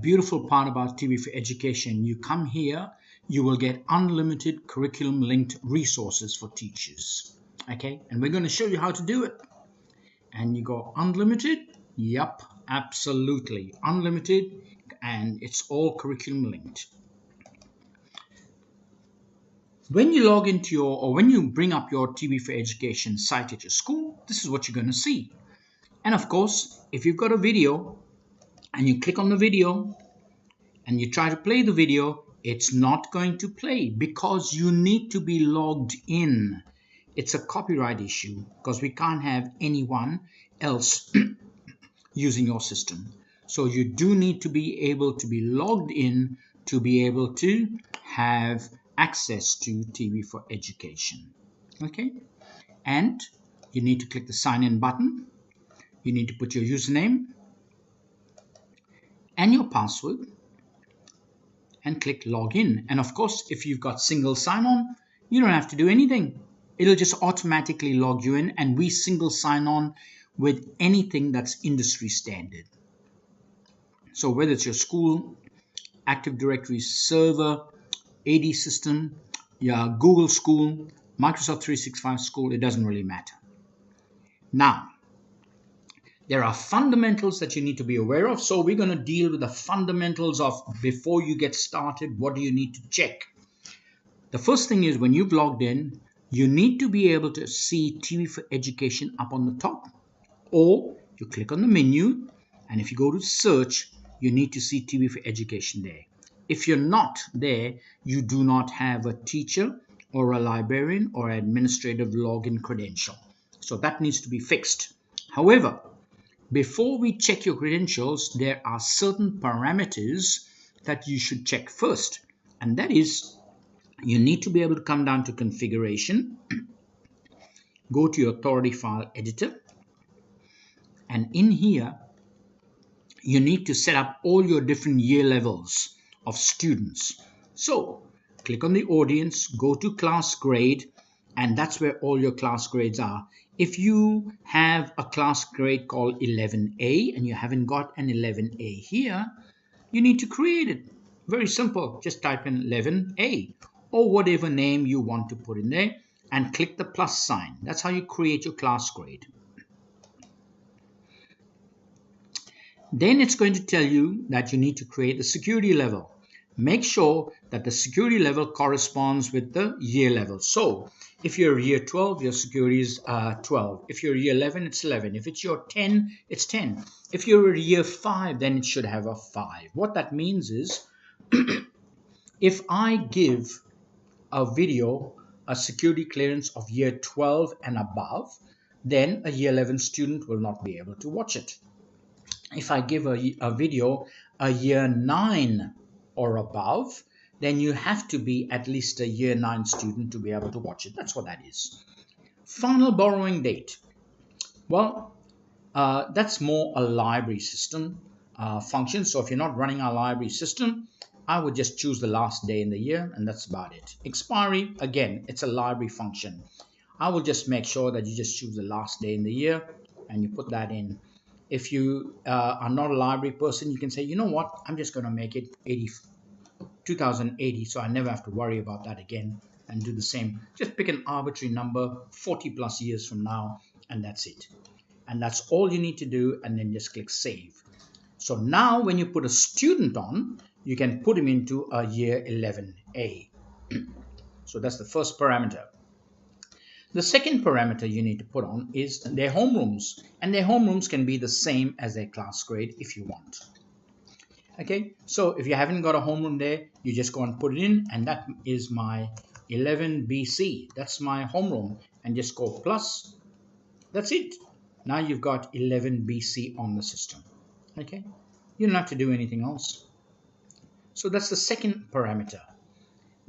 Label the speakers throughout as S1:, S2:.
S1: Beautiful part about TV4Education, you come here, you will get unlimited curriculum linked resources for teachers. Okay, and we're going to show you how to do it. And you go unlimited, yep, absolutely unlimited, and it's all curriculum linked. When you log into when you bring up your TV4Education site at your school, this is what you're going to see. And of course, if you've got a video and you click on the video and you try to play the video, it's not going to play because you need to be logged in. It's a copyright issue because we can't have anyone else using your system. So you do need to be able to be logged in to be able to have access to TV4Education. Okay, and you need to click the sign in button. You need to put your username and your password and click login. And of course, if you've got single sign-on, you don't have to do anything. It'll just automatically log you in, and we single sign on with anything that's industry standard. So whether it's your school, Active Directory server, AD system, your Google School, Microsoft 365 School, it doesn't really matter. Now, there are fundamentals that you need to be aware of. So we're going to deal with the fundamentals of before you get started, what do you need to check? The first thing is when you've logged in, you need to be able to see TV4Education up on the top, or you click on the menu, and if you go to search, you need to see TV4Education there. If you're not there, you do not have a teacher or a librarian or administrative login credential. So that needs to be fixed. However, before we check your credentials, there are certain parameters that you should check first. And that is, you need to be able to come down to configuration, go to your authority file editor, and in here, you need to set up all your different year levels of students. So click on the audience, go to class grade, and that's where all your class grades are. If you have a class grade called 11A and you haven't got an 11A here, you need to create it. Very simple. Just type in 11A or whatever name you want to put in there and click the plus sign. That's how you create your class grade. Then it's going to tell you that you need to create a security level. Make sure that the security level corresponds with the year level. So if you're year 12, your security is 12. If you're year 11, it's 11. If it's your 10, it's 10. If you're year 5, then it should have a 5. What that means is if I give a video a security clearance of year 12 and above, then a year 11 student will not be able to watch it. If I give a video a year 9 or above, then you have to be at least a year 9 student to be able to watch it. That's what that is. Final borrowing date. Well, that's more a library system function. So if you're not running a library system, I would just choose the last day in the year, and that's about it. Expiry, again, it's a library function. I will just make sure that you just choose the last day in the year and you put that in. If you are not a library person, you can say, you know what, I'm just going to make it 2080, so I never have to worry about that again, and do the same. Just pick an arbitrary number 40 plus years from now, and that's it. And that's all you need to do, and then just click save. So now when you put a student on, you can put him into a year 11A. So that's the first parameter. The second parameter you need to put on is their homerooms, and their homerooms can be the same as their class grade if you want. Okay, so if you haven't got a homeroom there, you just go and put it in, and that is my 11BC. That's my homeroom, and just go plus. That's it. Now you've got 11BC on the system. Okay, you don't have to do anything else. So that's the second parameter.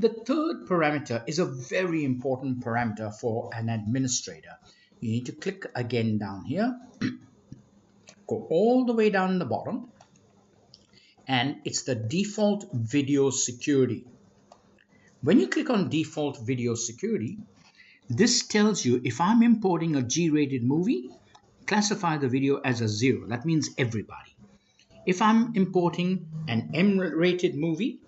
S1: The third parameter is a very important parameter for an administrator. You need to click again down here, go all the way down the bottom, and it's the default video security. When you click on default video security, this tells you if I'm importing a G-rated movie, classify the video as a 0. That means everybody. If I'm importing an M-rated movie,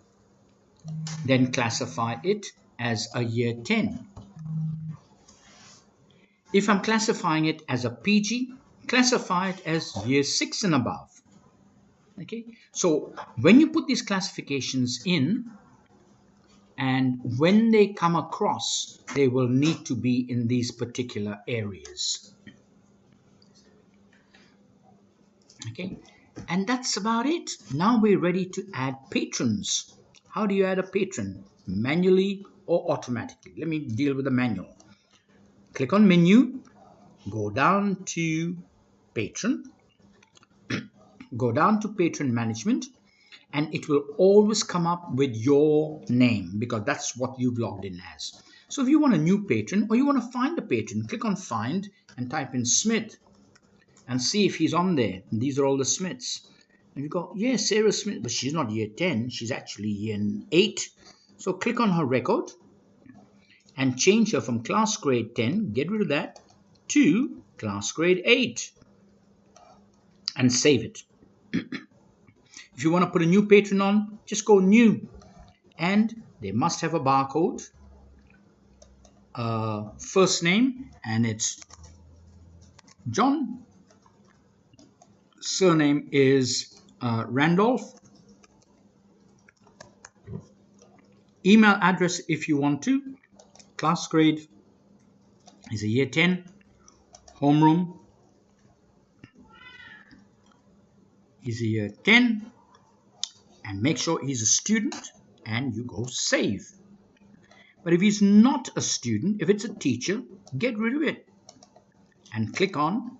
S1: then classify it as a year 10. If I'm classifying it as a PG, classify it as year 6 and above. Okay, so when you put these classifications in, and when they come across, they will need to be in these particular areas. Okay, and that's about it. Now we're ready to add patrons. How do you add a patron? Manually or automatically? Let me deal with the manual. Click on menu, go down to patron, go down to patron management, and it will always come up with your name because that's what you've logged in as. So if you want a new patron or you want to find a patron, click on find and type in Smith and see if he's on there. And these are all the Smiths. And you go, yeah, Sarah Smith, but she's not year 10, she's actually year 8. So click on her record and change her from class grade 10, get rid of that, to class grade 8 and save it. If you want to put a new patron on, just go new, and they must have a barcode, first name, and it's John, surname is Randolph, email address if you want to, class grade is a year 10, homeroom is a year 10, and make sure he's a student, and you go save. But if he's not a student, if it's a teacher, get rid of it and click on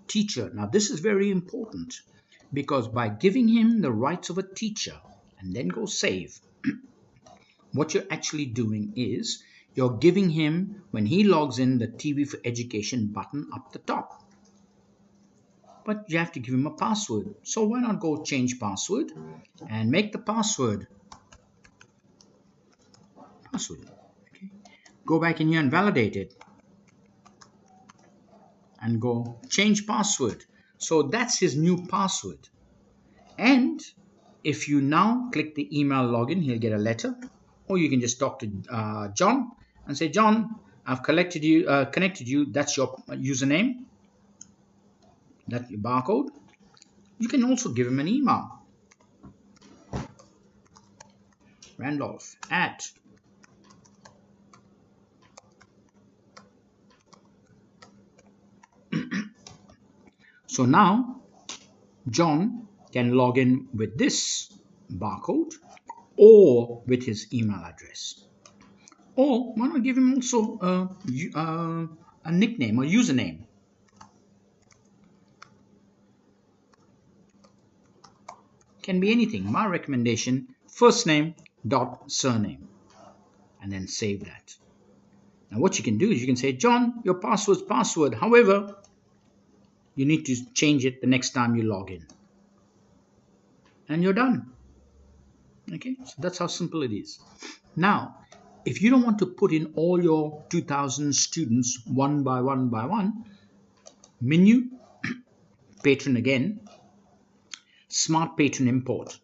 S1: teacher. Now this is very important because by giving him the rights of a teacher and then go save, what you're actually doing is you're giving him, when he logs in, the TV4Education button up the top. But you have to give him a password. So why not go change password and make the password. Okay. Go back in here and validate it. And go change password. So that's his new password. And if you now click the email login, he'll get a letter. Or you can just talk to John and say, John, I've connected you. That's your username. That's your barcode. You can also give him an email. Randolph at So now John can log in with this barcode or with his email address. Or why not give him also a nickname or username? Can be anything. My recommendation, first name dot surname, and then save that. Now what you can do is you can say, John, your password's password. However, you need to change it the next time you log in. And you're done. Okay, so that's how simple it is. Now, if you don't want to put in all your 2,000 students one by one, menu, patron again, smart patron import.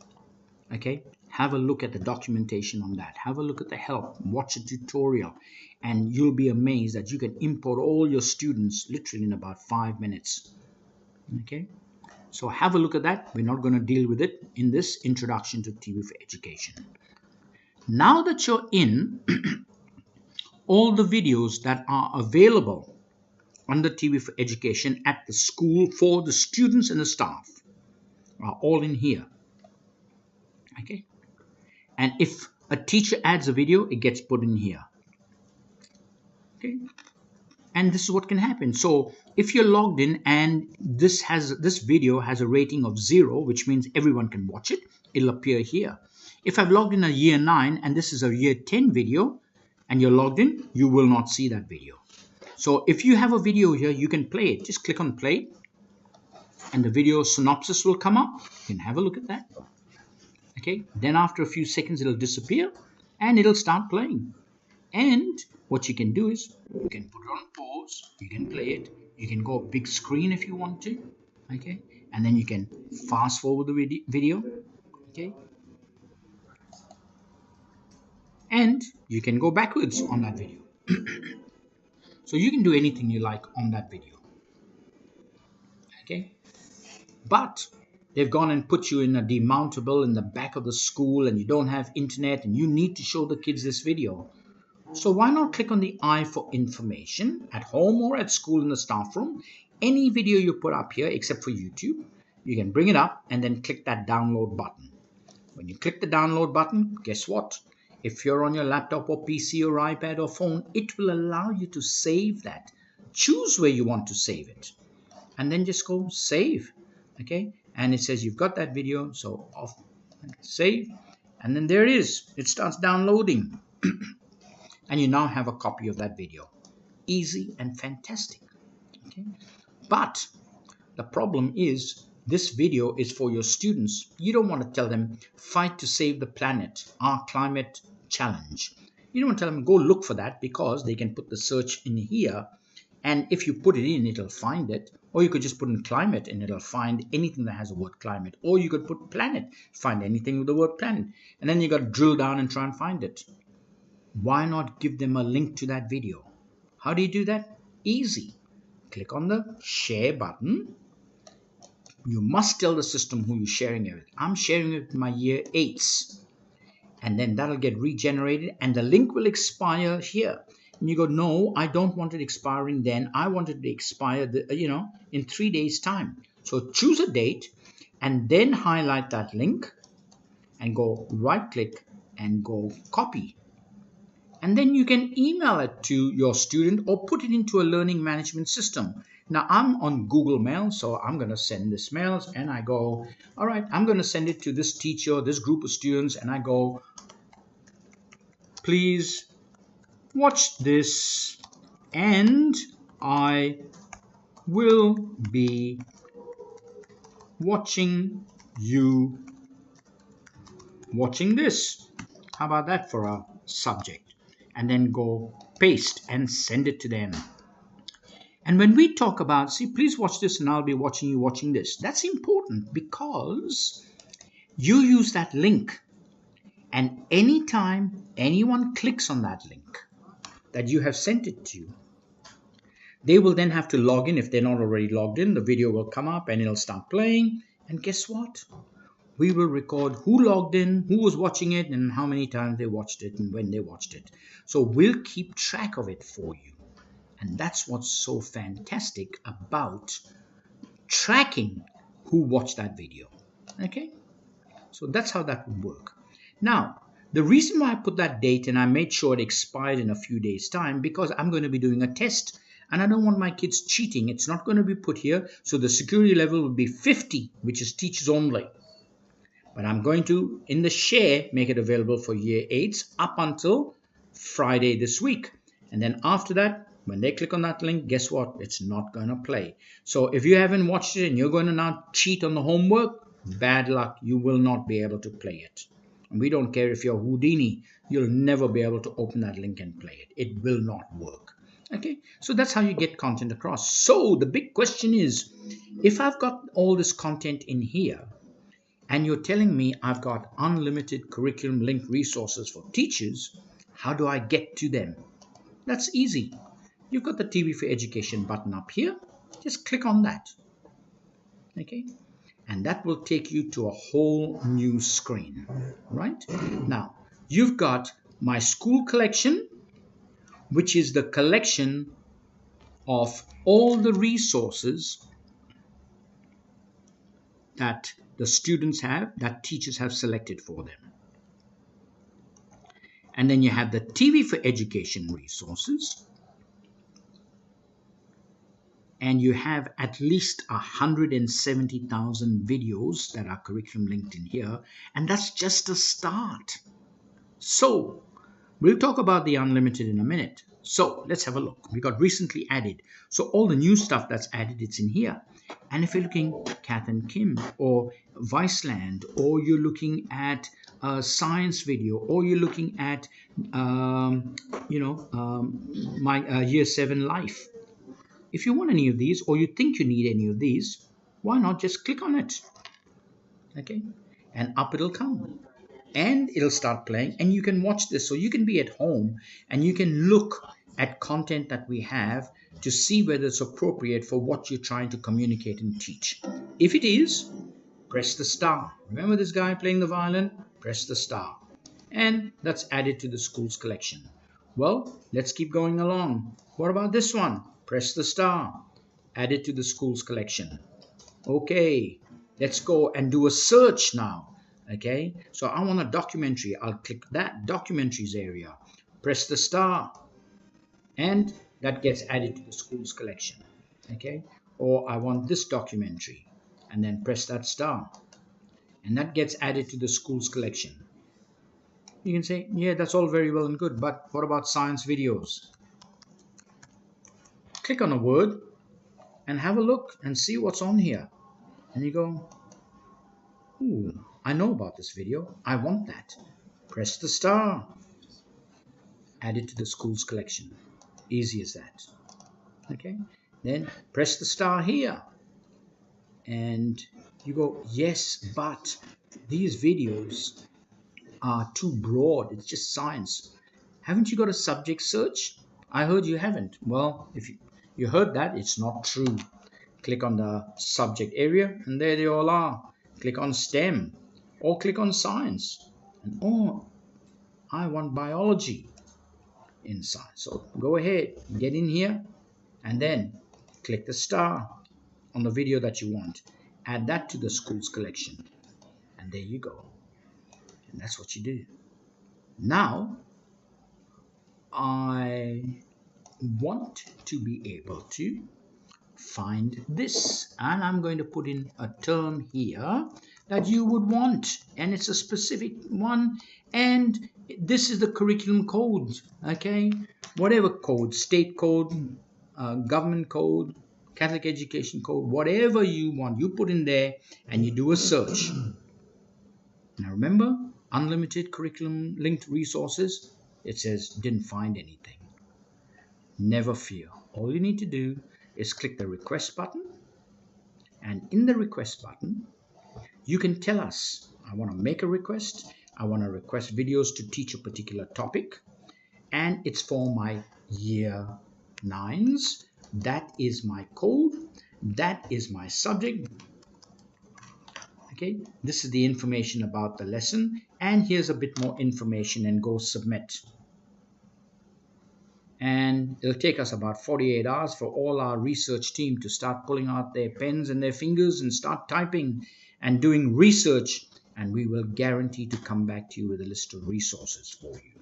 S1: Okay, have a look at the documentation on that. Have a look at the help, watch a tutorial, and you'll be amazed that you can import all your students literally in about 5 minutes. Okay, so have a look at that. We're not going to deal with it in this introduction to TV4Education. Now that you're in, all the videos that are available under TV4Education at the school for the students and the staff are all in here. Okay, and if a teacher adds a video, it gets put in here. Okay, and this is what can happen. So if you're logged in and this video has a rating of 0, which means everyone can watch it, it'll appear here. If I've logged in a year 9 and this is a year 10 video and you're logged in, you will not see that video. So if you have a video here, you can play it. Just click on play and the video synopsis will come up. You can have a look at that. Okay, then after a few seconds it'll disappear and it'll start playing. And what you can do is you can put it on pause, you can play it, you can go big screen if you want to, okay, and then you can fast forward the video, okay, and you can go backwards on that video. So you can do anything you like on that video, okay. But they've gone and put you in a demountable in the back of the school, and you don't have internet, and you need to show the kids this video. So why not click on the I for information at home or at school in the staff room? Any video you put up here, except for YouTube, you can bring it up and then click that download button. When you click the download button, guess what? If you're on your laptop or PC or iPad or phone, it will allow you to save that. Choose where you want to save it, and then just go save, okay? And it says you've got that video, so off, save, and then there it is. It starts downloading. And you now have a copy of that video. Easy and fantastic. Okay? But the problem is this video is for your students. You don't want to tell them fight to save the planet, our climate challenge. You don't want to tell them go look for that, because they can put the search in here, and if you put it in, it'll find it. Or you could just put in climate and it'll find anything that has the word climate. Or you could put planet, find anything with the word planet. And then you got to drill down and try and find it. Why not give them a link to that video? How do you do that? Easy. Click on the share button. You must tell the system who you're sharing it with. I'm sharing it with my year 8s. And then that'll get regenerated and the link will expire here. And you go, no, I don't want it expiring then. I want it to expire, in 3 days' time. So choose a date and then highlight that link and go right click and go copy. And then you can email it to your student or put it into a learning management system. Now I'm on Google Mail, so I'm going to send this mail and I go, all right, I'm going to send it to this teacher, this group of students, and I go, please watch this and I will be watching you watching this. How about that for a subject? And then go paste and send it to them. And when we talk about, see, please watch this and I'll be watching you watching this. That's important because you use that link. And anytime anyone clicks on that link that you have sent it to, they will then have to log in. If they're not already logged in, the video will come up and it'll start playing. And guess what? We will record who logged in, who was watching it, and how many times they watched it and when they watched it. So we'll keep track of it for you. And that's what's so fantastic about tracking who watched that video. Okay? So that's how that would work. Now, the reason why I put that date and I made sure it expired in a few days' time, because I'm going to be doing a test and I don't want my kids cheating. It's not going to be put here. So the security level will be 50, which is teachers only. But I'm going to, in the share, make it available for year 8s up until Friday this week. And then after that, when they click on that link, guess what? It's not going to play. So if you haven't watched it and you're going to now cheat on the homework, bad luck. You will not be able to play it. And we don't care if you're Houdini. You'll never be able to open that link and play it. It will not work. Okay, so that's how you get content across. So the big question is, if I've got all this content in here, and you're telling me I've got unlimited curriculum link resources for teachers, how do I get to them? That's easy. You've got the TV4Education button up here. Just click on that. Okay? And that will take you to a whole new screen. Right? Now, you've got my school collection, which is the collection of all the resources that the students have, that teachers have selected for them. And then you have the TV4Education resources. And you have at least 170,000 videos that are curriculum linked in here. And that's just a start. So we'll talk about the unlimited in a minute. So let's have a look. We got recently added. So all the new stuff that's added, it's in here. And if you're looking at Kath and Kim or Viceland, or you're looking at a science video, or you're looking at, my year 7 life. If you want any of these, or you think you need any of these, why not just click on it? Okay, and up it'll come. And it'll start playing, and you can watch this. So you can be at home and you can look at content that we have to see whether it's appropriate for what you're trying to communicate and teach. If it is, press the star. Remember this guy playing the violin? Press the star. And that's added to the school's collection. Well, let's keep going along. What about this one? Press the star. Added to the school's collection. Okay, let's go and do a search now. Okay, so I want a documentary. I'll click that documentaries area, press the star, and that gets added to the school's collection. Okay, or I want this documentary, and then press that star, and that gets added to the school's collection. You can say, yeah, that's all very well and good, but what about science videos? Click on a word and have a look and see what's on here. And you go, ooh, I know about this video. I want that. Press the star. Add it to the school's collection. Easy as that. Okay. Then press the star here. And you go, yes, but these videos are too broad. It's just science. Haven't you got a subject search? I heard you haven't. Well, if you heard that, it's not true. Click on the subject area, and there they all are. Click on STEM, or click on science. And oh, I want biology in science. So go ahead, get in here, and then click the star on the video that you want. Add that to the school's collection. And there you go. And that's what you do. Now, I want to be able to find this, and I'm going to put in a term here that you would want, and it's a specific one, and this is the curriculum code. Okay, whatever code, state code, government code, Catholic education code, whatever you want, you put in there and you do a search. Now remember, unlimited curriculum linked resources. It says didn't find anything. Never fear. All you need to do is click the request button, and in the request button you can tell us, I want to make a request, I want to request videos to teach a particular topic, and it's for my year 9s. That is my code, that is my subject. Okay, this is the information about the lesson, and here's a bit more information, and go submit. And it'll take us about 48 hours for all our research team to start pulling out their pens and their fingers and start typing and doing research. And we will guarantee to come back to you with a list of resources for you.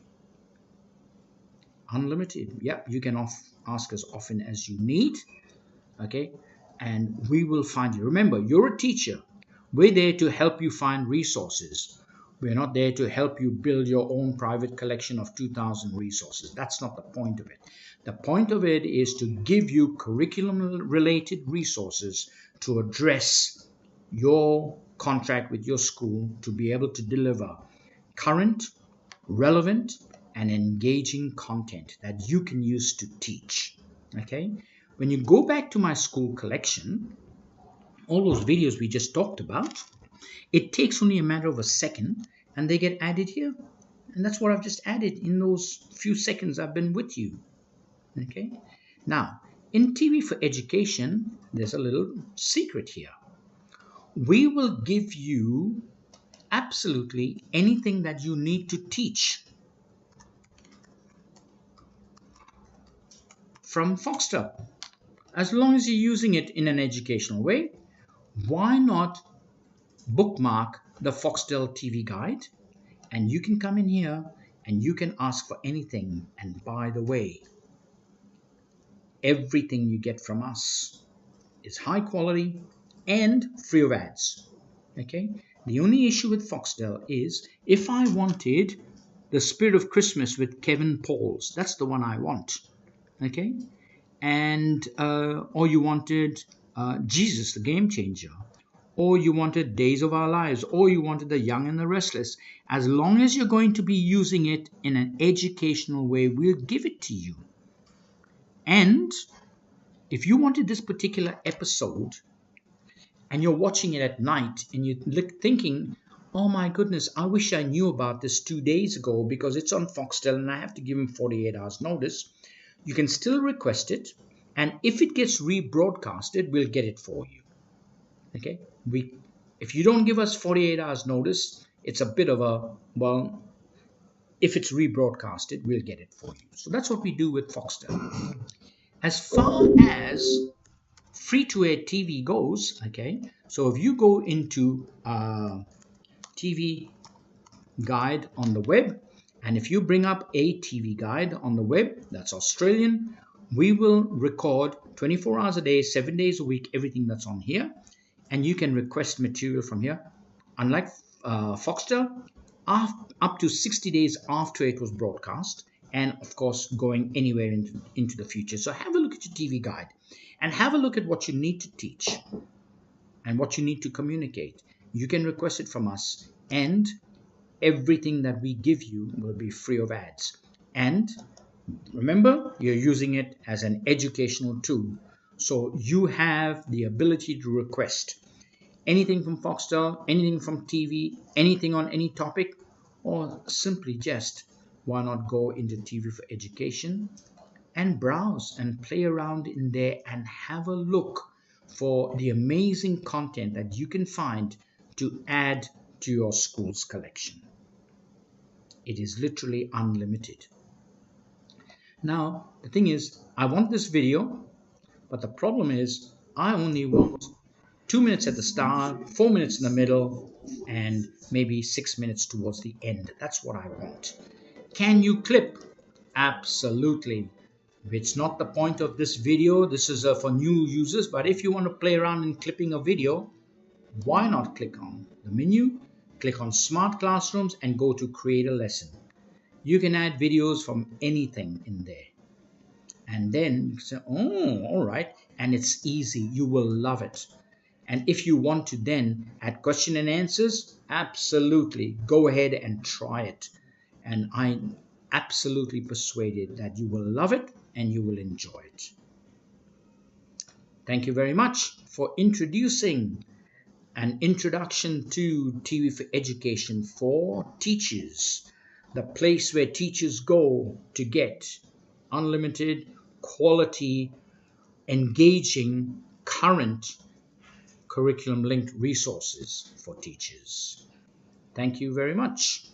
S1: Unlimited. Yep, you can ask us often as you need. Okay, and we will find you. Remember, you're a teacher. We're there to help you find resources. We're not there to help you build your own private collection of 2,000 resources. That's not the point of it. The point of it is to give you curriculum-related resources to address your contract with your school to be able to deliver current, relevant, and engaging content that you can use to teach. Okay? When you go back to my school collection, all those videos we just talked about, it takes only a matter of a second and they get added here. And that's what I've just added in those few seconds I've been with you. Okay. Now, in TV4Education, there's a little secret here. We will give you absolutely anything that you need to teach from Foxtel. As long as you're using it in an educational way, why not bookmark the Foxtel TV guide, and you can come in here and you can ask for anything. And by the way, everything you get from us is high quality and free of ads. Okay, the only issue with Foxtel is if I wanted the Spirit of Christmas with Kevin Pauls, that's the one I want. Okay, and or you wanted Jesus the Game Changer, or you wanted Days of Our Lives, or you wanted The Young and the Restless. As long as you're going to be using it in an educational way, we'll give it to you. And if you wanted this particular episode and you're watching it at night and you're thinking, oh my goodness, I wish I knew about this 2 days ago because it's on Foxtel and I have to give him 48 hours notice, you can still request it. And if it gets rebroadcasted, we'll get it for you. Okay? If you don't give us 48 hours notice, it's a bit of a, well, if it's rebroadcasted, we'll get it for you. So that's what we do with Foxtel. As far as free-to-air TV goes, okay, so if you go into TV guide on the web, and if you bring up a TV guide on the web that's Australian, we will record 24 hours a day, 7 days a week, everything that's on here, and you can request material from here. Unlike Foxtel, up to 60 days after it was broadcast, and of course going anywhere into the future. So have a look at your TV guide and have a look at what you need to teach and what you need to communicate. You can request it from us, and everything that we give you will be free of ads. And remember, you're using it as an educational tool. So you have the ability to request anything from Foxtel, anything from TV, anything on any topic, or simply just, why not go into TV4Education and browse and play around in there and have a look for the amazing content that you can find to add to your school's collection. It is literally unlimited. Now, the thing is, I want this video, but the problem is I only want 2 minutes at the start, 4 minutes in the middle, and maybe 6 minutes towards the end. That's what I want. Can you clip? Absolutely. It's not the point of this video. This is for new users, but if you want to play around in clipping a video, why not click on the menu, click on Smart Classrooms, and go to Create a Lesson. You can add videos from anything in there. And then you say, oh, all right. And it's easy. You will love it. And if you want to then add question and answers, absolutely, go ahead and try it. And I'm absolutely persuaded that you will love it and you will enjoy it. Thank you very much for introducing an introduction to TV4Education for teachers, the place where teachers go to get unlimited, quality, engaging, current curriculum linked resources for teachers. Thank you very much.